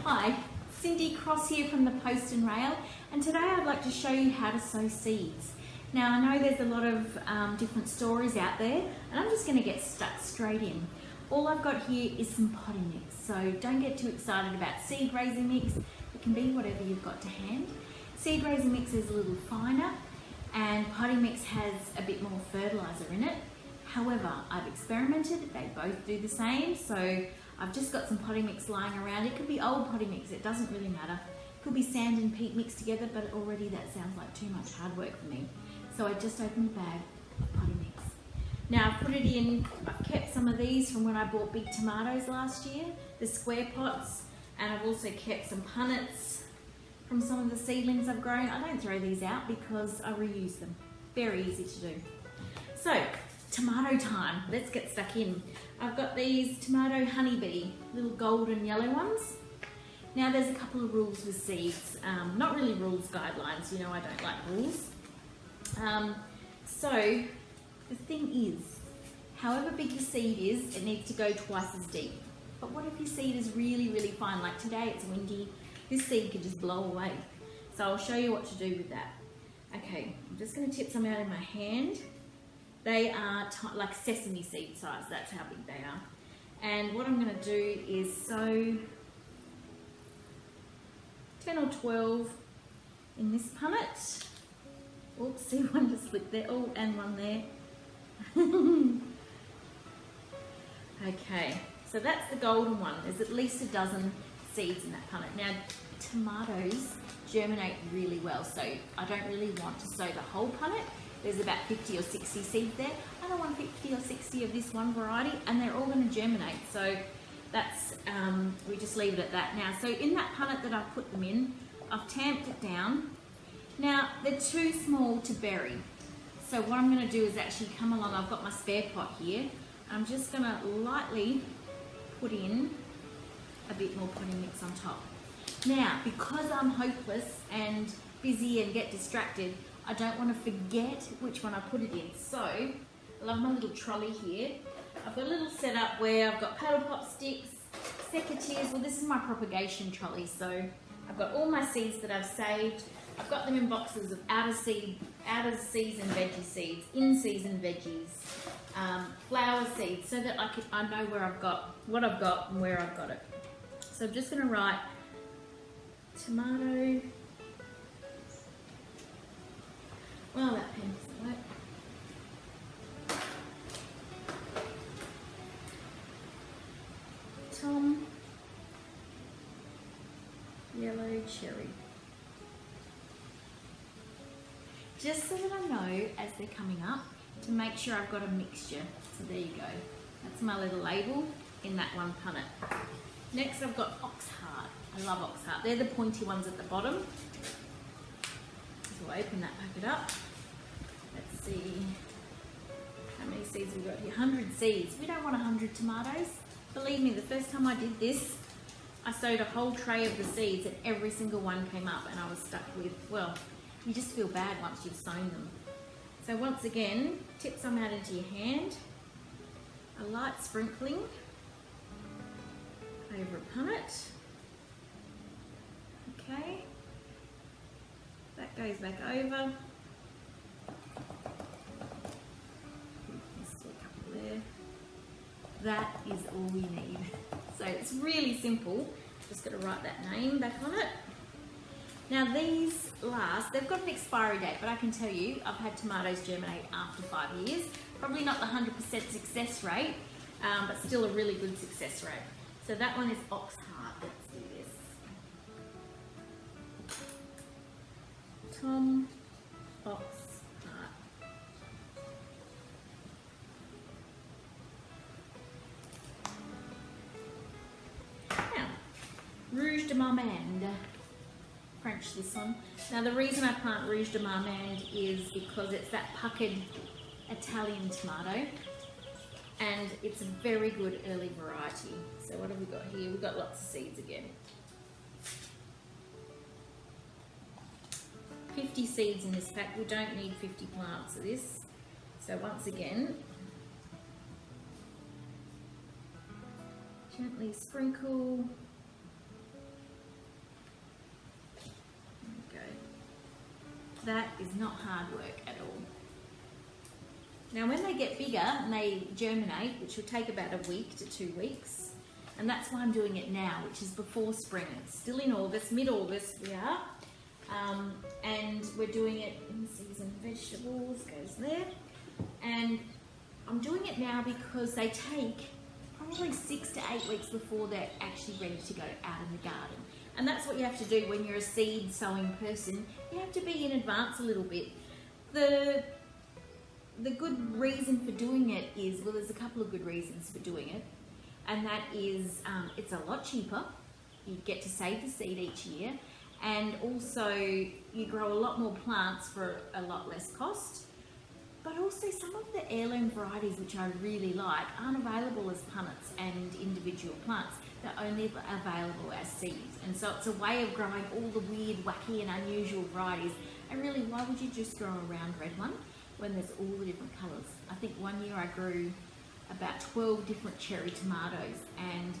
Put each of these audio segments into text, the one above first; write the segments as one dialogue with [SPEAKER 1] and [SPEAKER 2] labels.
[SPEAKER 1] Hi, Cindy Cross here from the Post and Rail, and today I'd like to show you how to sow seeds. Now I know there's a lot of different stories out there, and I'm just going to get stuck straight in. All I've got here is some potting mix, so don't get too excited about seed raising mix. It can be whatever you've got to hand. Seed raising mix is a little finer, and potting mix has a bit more fertiliser in it. However, I've experimented, they both do the same, so I've just got some potting mix lying around. It could be old potting mix, it doesn't really matter. It could be sand and peat mixed together, but already that sounds like too much hard work for me. So I just opened a bag of potting mix. Now I've put it in, I've kept some of these from when I bought big tomatoes last year, the square pots, and I've also kept some punnets from some of the seedlings I've grown. I don't throw these out because I reuse them. Very easy to do. So, tomato time. Let's get stuck in. I've got these tomato honeybee, little golden yellow ones. Now there's a couple of rules with seeds. Not really rules, guidelines. You know I don't like rules. So the thing is, however big your seed is, it needs to go twice as deep. But what if your seed is really, really fine? Like today it's windy. This seed could just blow away. So I'll show you what to do with that. Okay, I'm just going to tip some out in my hand. They are like sesame seed size, that's how big they are. And what I'm going to do is sow 10 or 12 in this punnet. Oops, see one just slipped there. Oh, and one there. Okay, so that's the golden one. There's at least a dozen seeds in that punnet. Now, tomatoes germinate really well, so I don't really want to sow the whole punnet. There's about 50 or 60 seeds there. I don't want 50 or 60 of this one variety, and they're all going to germinate. So that's, we just leave it at that. Now, so in that punnet that I've put them in, I've tamped it down. Now, they're too small to bury. So what I'm going to do is actually come along, I've got my spare pot here. I'm just going to lightly put in a bit more potting mix on top. Now, because I'm hopeless and busy and get distracted, I don't want to forget which one I put it in. So, I love my little trolley here. I've got a little setup where I've got paddle pop sticks, secateurs. Well, this is my propagation trolley. So, I've got all my seeds that I've saved. I've got them in boxes of out of season veggie seeds, in season veggies, flower seeds, so that I know where I've got, what I've got and where I've got it. So, I'm just going to write tomato. Well, that pen's right. Tom yellow cherry. Just so that I know as they're coming up to make sure I've got a mixture. So there you go. That's my little label in that one punnet. Next I've got oxheart. I love oxheart. They're the pointy ones at the bottom. So I'll open that packet up. Let's see how many seeds we've got here. 100 seeds. We don't want 100 tomatoes. Believe me, the first time I did this, I sowed a whole tray of the seeds and every single one came up and I was stuck with, well, you just feel bad once you've sown them. So once again, tip some out into your hand. A light sprinkling over a punnet. Okay. That goes back over. Just a couple there. That is all we need. So it's really simple. Just got to write that name back on it. Now these last, they've got an expiry date, but I can tell you I've had tomatoes germinate after 5 years. Probably not the 100% success rate, but still a really good success rate. So that one is oxheart. Let's do this. Tom oxheart. Now, Rouge de Marmande. French this one. Now the reason I plant Rouge de Marmande is because it's that puckered Italian tomato and it's a very good early variety. So what have we got here? We've got lots of seeds again. 50 seeds in this pack. We don't need 50 plants of this. So once again, gently sprinkle That is not hard work at all. Now when they get bigger and they germinate, which will take about a week to 2 weeks, and that's why I'm doing it now, which is before spring. It's still in August, mid-August we are, and we're doing it in season. Vegetables goes there, and I'm doing it now because they take probably 6 to 8 weeks before they're actually ready to go out in the garden. And that's what you have to do when you're a seed sowing person. You have to be in advance a little bit. The good reason for doing it is, well, there's a couple of good reasons for doing it, and that is it's a lot cheaper. You get to save the seed each year, and also you grow a lot more plants for a lot less cost. But also some of the heirloom varieties, which I really like, aren't available as punnets and individual plants. They're only available as seeds. And so it's a way of growing all the weird, wacky and unusual varieties. And really, why would you just grow a round red one when there's all the different colours? I think one year I grew about 12 different cherry tomatoes, and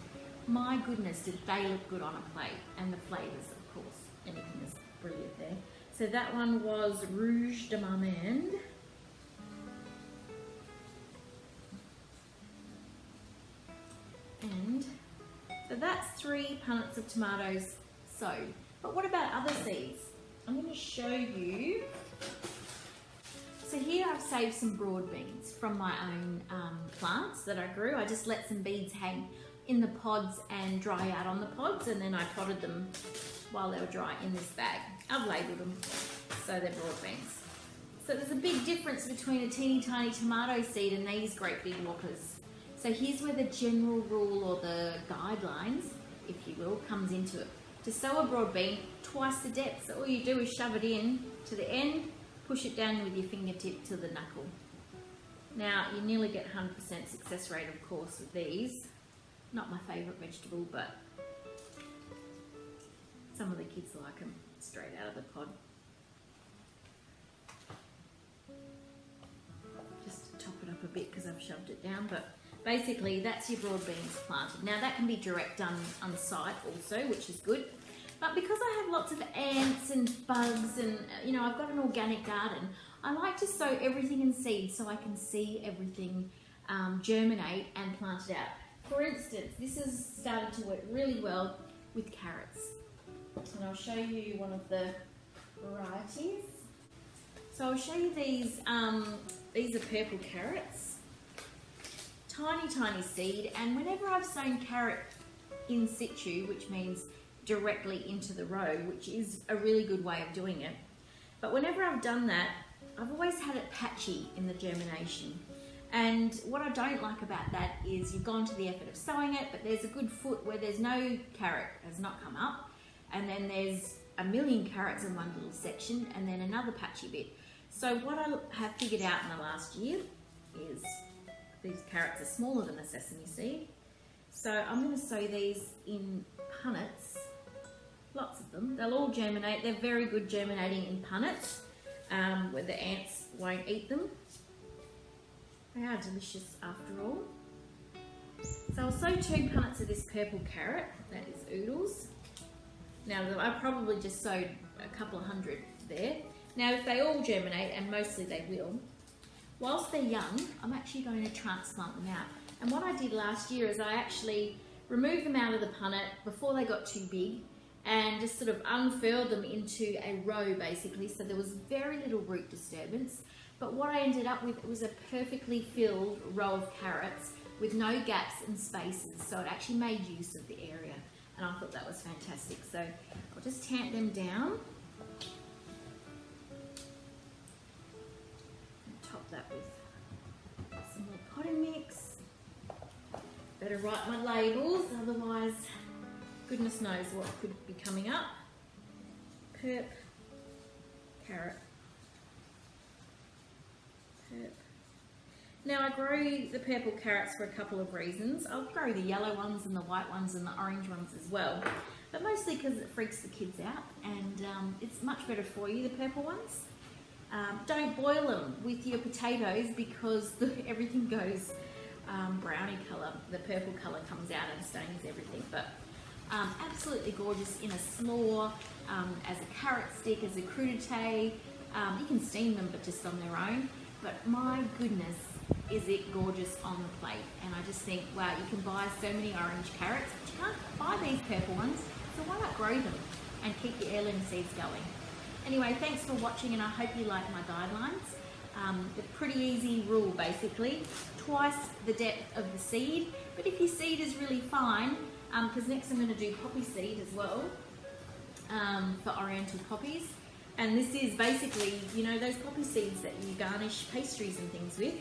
[SPEAKER 1] my goodness, did they look good on a plate. And the flavours, of course, anything is brilliant there. So that one was Rouge de Marmande. And so that's 3 punnets of tomatoes sowed. But what about other seeds? I'm going to show you. So here I've saved some broad beans from my own plants that I grew. I just let some beads hang in the pods and dry out on the pods, and then I potted them while they were dry in this bag. I've labelled them, so they're broad beans. So there's a big difference between a teeny tiny tomato seed and these great big whoppers. So here's where the general rule, or the guidelines, if you will, comes into it. To sow a broad bean, twice the depth. So all you do is shove it in to the end, push it down with your fingertip to the knuckle. Now, you nearly get 100% success rate, of course, with these. Not my favourite vegetable, but some of the kids like them straight out of the pod. Just to top it up a bit because I've shoved it down, but basically, that's your broad beans planted. Now, that can be direct done on site also, which is good. But because I have lots of ants and bugs and, you know, I've got an organic garden, I like to sow everything in seed so I can see everything germinate and plant it out. For instance, this has started to work really well with carrots. And I'll show you one of the varieties. So I'll show you these. These are purple carrots. Tiny, tiny seed, and whenever I've sown carrot in situ, which means directly into the row, which is a really good way of doing it, but whenever I've done that, I've always had it patchy in the germination. And what I don't like about that is you've gone to the effort of sowing it, but there's a good foot where there's no carrot has not come up, and then there's a million carrots in one little section, and then another patchy bit. So what I have figured out in the last year is these carrots are smaller than a sesame seed. So I'm going to sow these in punnets, lots of them. They'll all germinate. They're very good germinating in punnets, where the ants won't eat them. They are delicious after all. So I'll sow 2 punnets of this purple carrot, that is oodles. Now I probably just sowed a couple of hundred there. Now if they all germinate, and mostly they will, whilst they're young, I'm actually going to transplant them out. And what I did last year is I actually removed them out of the punnet before they got too big and just sort of unfurled them into a row basically, so there was very little root disturbance. But what I ended up with was a perfectly filled row of carrots with no gaps and spaces, so it actually made use of the area, and I thought that was fantastic. So I'll just tamp them down. Top that with some more potting mix. Better write my labels, otherwise goodness knows what could be coming up. Perp, carrot, perp. Now I grow the purple carrots for a couple of reasons. I'll grow the yellow ones and the white ones and the orange ones as well, but mostly because it freaks the kids out, and it's much better for you, the purple ones. Don't boil them with your potatoes because everything goes browny colour. The purple colour comes out and stains everything, but absolutely gorgeous in a slaw, as a carrot stick, as a crudité, You can steam them, but just on their own. But my goodness, is it gorgeous on the plate. And I just think, wow, you can buy so many orange carrots, but you can't buy these purple ones, so why not grow them and keep your heirloom seeds going? Anyway, thanks for watching, and I hope you like my guidelines. A pretty easy rule, basically. Twice the depth of the seed, but if your seed is really fine, because next I'm going to do poppy seed as well, for oriental poppies. And this is basically, you know, those poppy seeds that you garnish pastries and things with.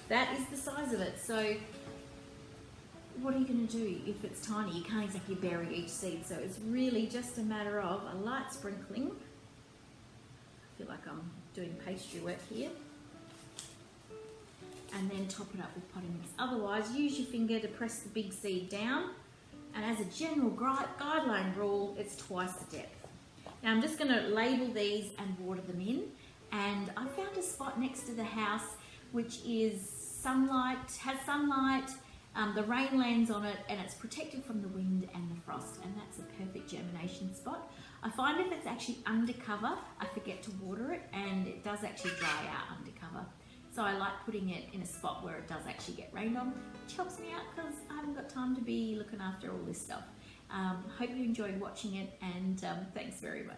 [SPEAKER 1] That is the size of it. So what are you going to do if it's tiny? You can't exactly bury each seed. So it's really just a matter of a light sprinkling. I feel like I'm doing pastry work here. And then top it up with potting mix. Otherwise, use your finger to press the big seed down. And as a general guideline rule, it's twice the depth. Now I'm just going to label these and water them in. And I found a spot next to the house which is sunlight, has sunlight, the rain lands on it, and it's protected from the wind and the frost, and that's a perfect germination spot. I find if it's actually undercover, I forget to water it, and it does actually dry out undercover. So I like putting it in a spot where it does actually get rained on, which helps me out because I haven't got time to be looking after all this stuff. Hope you enjoyed watching it, and thanks very much.